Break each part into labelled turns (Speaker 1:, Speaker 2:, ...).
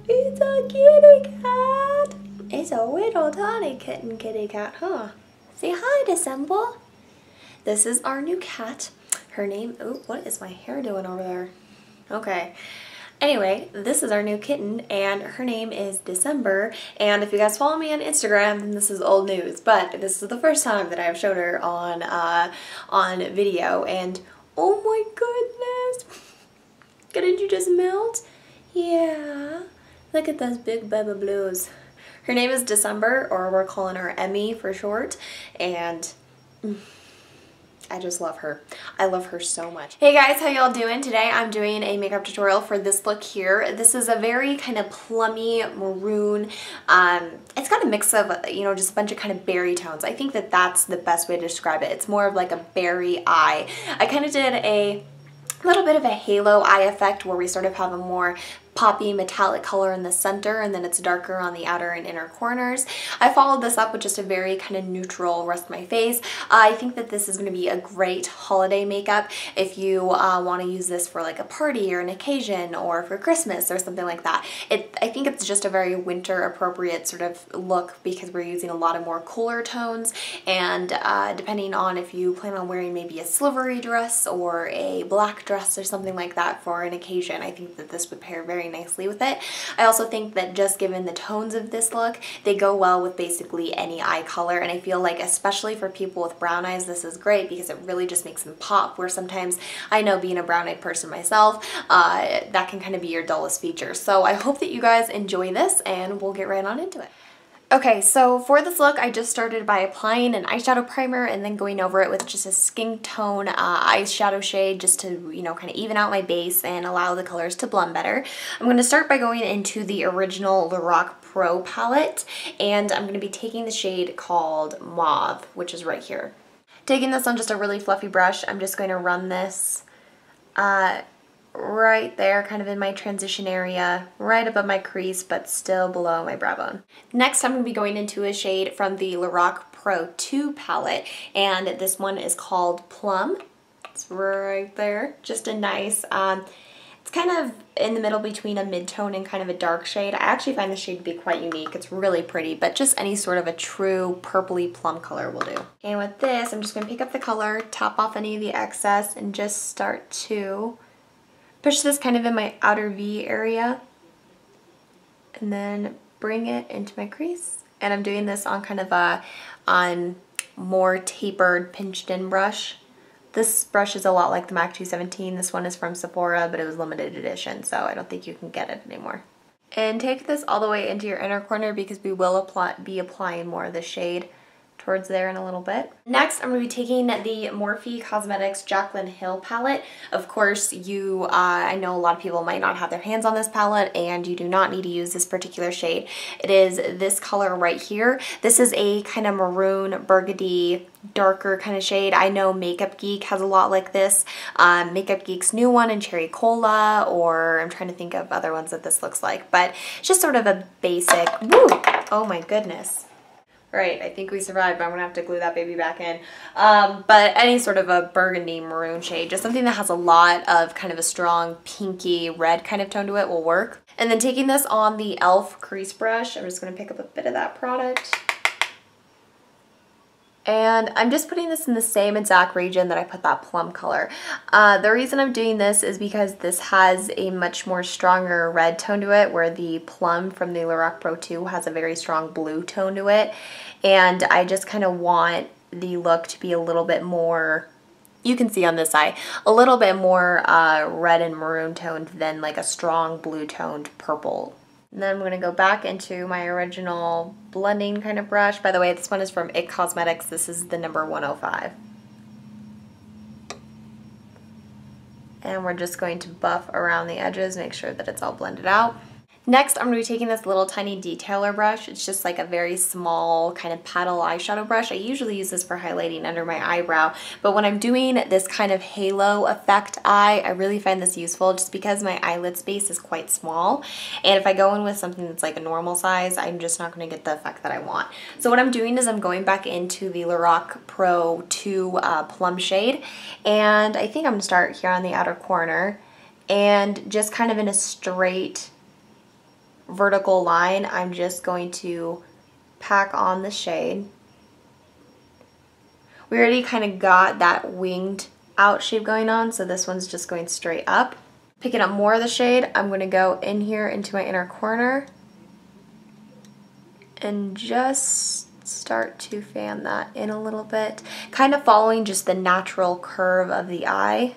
Speaker 1: It's a kitty cat. It's a little tiny kitten kitty cat, huh? Say hi, December. This is our new cat. Her name, oh, what is my hair doing over there? Okay. Anyway, this is our new kitten, and her name is December, and if you guys follow me on Instagram, then this is old news, but this is the first time that I've showed her on video, and oh my goodness! Didn't you just melt? Yeah. Look at those big baby blues. Her name is December, or we're calling her Emmy for short, and I just love her. I love her so much. Hey guys, how y'all doing? Today I'm doing a makeup tutorial for this look here. This is a very kind of plummy maroon. It's got a mix of, you know, just a bunch of kind of berry tones. I think that that's the best way to describe it. It's more of like a berry eye. I kind of did a little bit of a halo eye effect where we sort of have a more poppy metallic color in the center, and then it's darker on the outer and inner corners. I followed this up with just a very kind of neutral rest of my face. I think that this is going to be a great holiday makeup if you want to use this for like a party or an occasion or for Christmas or something like that. I think it's just a very winter appropriate sort of look because we're using a lot of more cooler tones, and depending on if you plan on wearing maybe a silvery dress or a black dress or something like that for an occasion, I think that this would pair very nicely with it. I also think that just given the tones of this look, they go well with basically any eye color, and I feel like especially for people with brown eyes, this is great because it really just makes them pop, where sometimes I know being a brown eyed person myself, that can kind of be your dullest feature. So I hope that you guys enjoy this, and we'll get right on into it. Okay, so for this look, I just started by applying an eyeshadow primer and then going over it with just a skin tone eyeshadow shade just to, you know, kind of even out my base and allow the colors to blend better. I'm going to start by going into the original Lorac Pro palette, and I'm going to be taking the shade called Mauve, which is right here. Taking this on just a really fluffy brush, I'm just going to run this right there, kind of in my transition area, right above my crease, but still below my brow bone. Next, I'm going to be going into a shade from the Lorac Pro 2 palette, and this one is called Plum. It's right there. Just a nice, it's kind of in the middle between a mid-tone and kind of a dark shade. I actually find this shade to be quite unique. It's really pretty, but just any sort of a true purpley plum color will do. And with this, I'm just going to pick up the color, top off any of the excess, and just start to push this kind of in my outer V area, and then bring it into my crease. And I'm doing this on kind of a more tapered, pinched in brush. This brush is a lot like the MAC 217. This one is from Sephora, but it was limited edition, so I don't think you can get it anymore. And take this all the way into your inner corner because we will be applying more of the shade towards there in a little bit. Next, I'm going to be taking the Morphe Cosmetics Jaclyn Hill palette. Of course, I know a lot of people might not have their hands on this palette, and you do not need to use this particular shade. It is this color right here. This is a kind of maroon, burgundy, darker kind of shade. I know Makeup Geek has a lot like this. Makeup Geek's new one in Cherry Cola, or I'm trying to think of other ones that this looks like, but it's just sort of a basic, woo, oh my goodness. Right, I think we survived, but I'm gonna have to glue that baby back in. But any sort of a burgundy maroon shade, just something that has a lot of kind of a strong pinky red kind of tone to it will work. And then taking this on the e.l.f. crease brush, I'm just gonna pick up a bit of that product. And I'm just putting this in the same exact region that I put that plum color. The reason I'm doing this is because this has a much more stronger red tone to it, where the plum from the Lorac Pro 2 has a very strong blue tone to it. And I just kind of want the look to be a little bit more, you can see on this eye, a little bit more red and maroon toned than like a strong blue toned purple. And then I'm going to go back into my original blending kind of brush. By the way, this one is from IT Cosmetics. This is the number 105. And we're just going to buff around the edges, make sure that it's all blended out. Next, I'm going to be taking this little tiny detailer brush. It's just like a very small kind of paddle eyeshadow brush. I usually use this for highlighting under my eyebrow, but when I'm doing this kind of halo effect eye, I really find this useful just because my eyelid space is quite small, and if I go in with something that's like a normal size, I'm just not going to get the effect that I want. So what I'm doing is I'm going back into the Lorac Pro 2 plum shade, and I think I'm going to start here on the outer corner, and just kind of in a straight vertical line, I'm just going to pack on the shade. We already kind of got that winged out shape going on, so this one's just going straight up. Picking up more of the shade, I'm going to go in here into my inner corner and just start to fan that in a little bit, kind of following just the natural curve of the eye.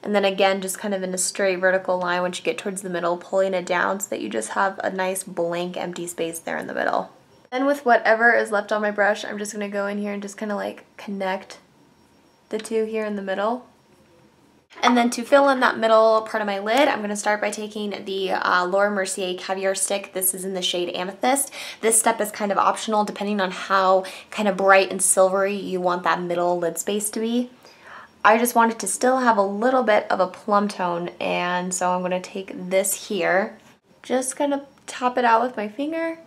Speaker 1: And then again, just kind of in a straight vertical line once you get towards the middle, pulling it down so that you just have a nice blank empty space there in the middle. Then with whatever is left on my brush, I'm just going to go in here and just kind of like connect the two here in the middle. And then to fill in that middle part of my lid, I'm going to start by taking the Laura Mercier Caviar Stick. This is in the shade Amethyst. This step is kind of optional depending on how kind of bright and silvery you want that middle lid space to be. I just wanted to still have a little bit of a plum tone, and so I'm going to take this here, just kind of top it out with my finger.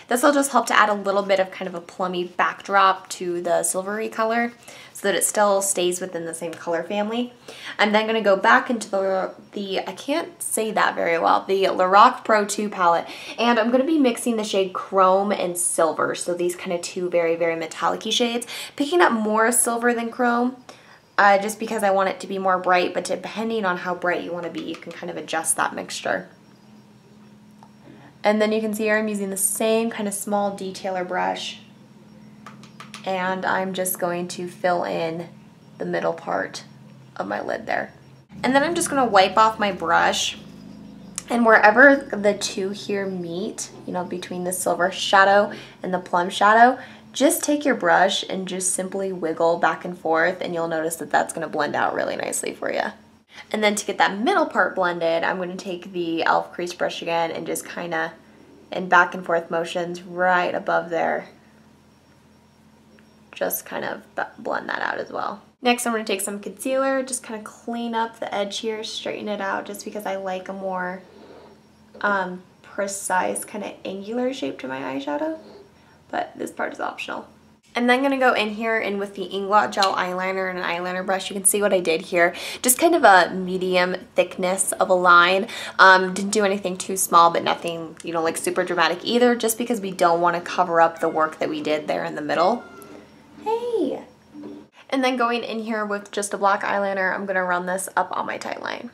Speaker 1: This will just help to add a little bit of kind of a plummy backdrop to the silvery color so that it still stays within the same color family. I'm then going to go back into the I can't say that very well, the Lorac Pro 2 palette, and I'm going to be mixing the shade Chrome and Silver, so these kind of two very, very metallic-y shades, picking up more silver than Chrome. Just because I want it to be more bright, but depending on how bright you want to be, you can kind of adjust that mixture. And then you can see here I'm using the same kind of small detailer brush, and I'm just going to fill in the middle part of my lid there. And then I'm just going to wipe off my brush, and wherever the two here meet, you know, between the silver shadow and the plum shadow, just take your brush and just simply wiggle back and forth, and you'll notice that that's going to blend out really nicely for you. And then to get that middle part blended, I'm going to take the e.l.f. crease brush again and just kind of in back and forth motions right above there, just kind of blend that out as well. Next, I'm going to take some concealer, just kind of clean up the edge here, straighten it out, just because I like a more precise kind of angular shape to my eyeshadow, but this part is optional. I'm then going to go in here and with the Inglot Gel eyeliner and an eyeliner brush, you can see what I did here. Just kind of a medium thickness of a line. Didn't do anything too small, but nothing, you know, like super dramatic either, just because we don't want to cover up the work that we did there in the middle. Hey! And then going in here with just a black eyeliner, I'm going to run this up on my tight line.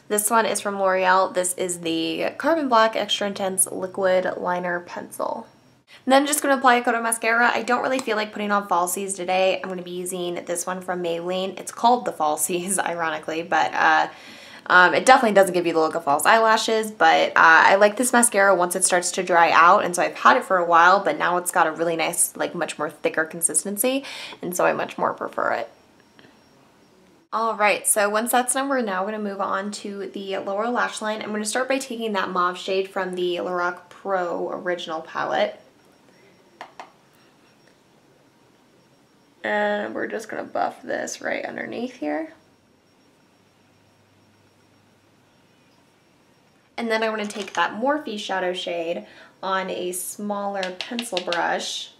Speaker 1: This one is from L'Oreal. This is the Carbon Black Extra Intense Liquid Liner Pencil. And then I'm just going to apply a coat of mascara. I don't really feel like putting on falsies today. I'm going to be using this one from Maybelline. It's called the Falsies, ironically, but it definitely doesn't give you the look of false eyelashes, but I like this mascara once it starts to dry out, and so I've had it for a while, but now it's got a really nice, like much more thicker consistency, and so I much more prefer it. Alright, so once that's done, we're now going to move on to the lower lash line. I'm going to start by taking that mauve shade from the Lorac Pro Original palette. And we're just going to buff this right underneath here. And then I'm going to take that Morphe shadow shade on a smaller pencil brush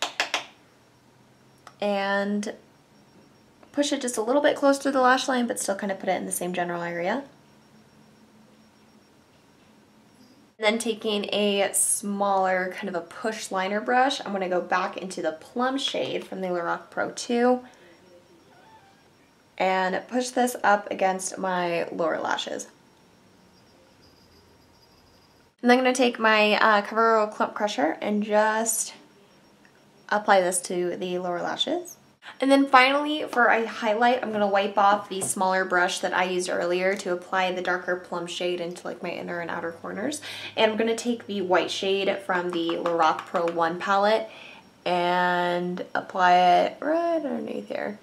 Speaker 1: and push it just a little bit closer to the lash line, but still kind of put it in the same general area. And then taking a smaller kind of a push liner brush, I'm going to go back into the plum shade from the Lorac Pro 2 and push this up against my lower lashes. And then I'm going to take my CoverGirl Clump Crusher and just apply this to the lower lashes. And then finally, for a highlight, I'm going to wipe off the smaller brush that I used earlier to apply the darker plum shade into like my inner and outer corners. And I'm going to take the white shade from the Lorac Pro 1 palette and apply it right underneath here.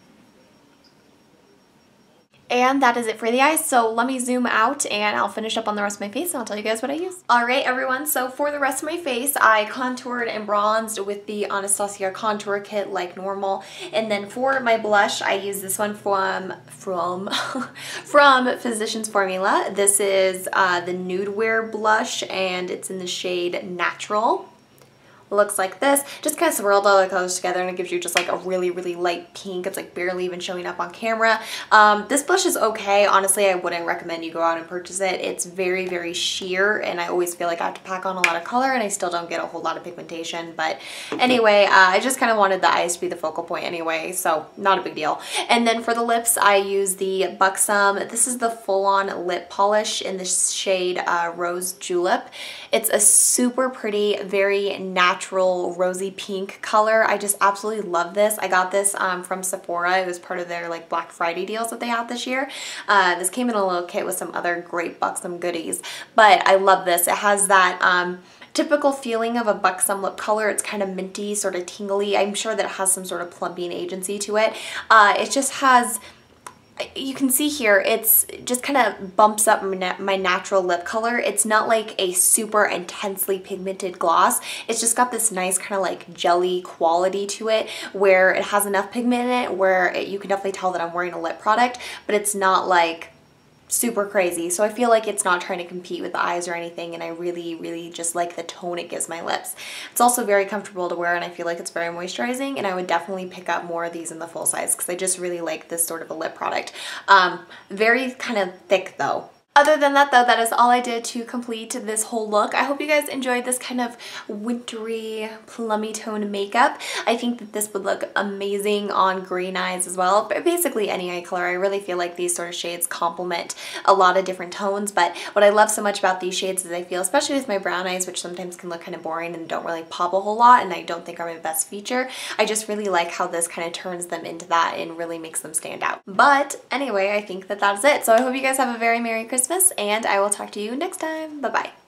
Speaker 1: And that is it for the eyes, so let me zoom out and I'll finish up on the rest of my face and I'll tell you guys what I use. Alright everyone, so for the rest of my face, I contoured and bronzed with the Anastasia contour kit like normal. And then for my blush, I use this one from Physicians Formula. This is the Nude Wear blush and it's in the shade Natural. looks like this. Just kind of swirled all the colors together and it gives you just like a really, really light pink. It's like barely even showing up on camera. This blush is okay. Honestly, I wouldn't recommend you go out and purchase it. It's very, very sheer and I always feel like I have to pack on a lot of color and I still don't get a whole lot of pigmentation. But anyway, I just kind of wanted the eyes to be the focal point anyway, so not a big deal. And then for the lips, I use the Buxom. This is the full-on lip polish in the shade Rose Julep. It's a super pretty, very natural rosy pink color. I just absolutely love this. I got this from Sephora. It was part of their like Black Friday deals that they had this year. This came in a little kit with some other great Buxom goodies, but I love this. It has that typical feeling of a Buxom lip color. It's kind of minty, sort of tingly. I'm sure that it has some sort of plumping agency to it. It just has, you can see here, it's just kind of bumps up my natural lip color. It's not like a super intensely pigmented gloss. It's just got this nice kind of like jelly quality to it where it has enough pigment in it where you can definitely tell that I'm wearing a lip product, but it's not like super crazy. So I feel like it's not trying to compete with the eyes or anything, and I really, really just like the tone it gives my lips. It's also very comfortable to wear and I feel like it's very moisturizing, and I would definitely pick up more of these in the full size because I just really like this sort of a lip product. Very kind of thick though. Other than that though, that is all I did to complete this whole look. I hope you guys enjoyed this kind of wintry, plummy tone makeup. I think that this would look amazing on green eyes as well, but basically any eye color. I really feel like these sort of shades complement a lot of different tones, but what I love so much about these shades is I feel, especially with my brown eyes, which sometimes can look kind of boring and don't really pop a whole lot and I don't think are my best feature, I just really like how this kind of turns them into that and really makes them stand out. But anyway, I think that that's it. So I hope you guys have a very Merry Christmas and I will talk to you next time. Bye-bye.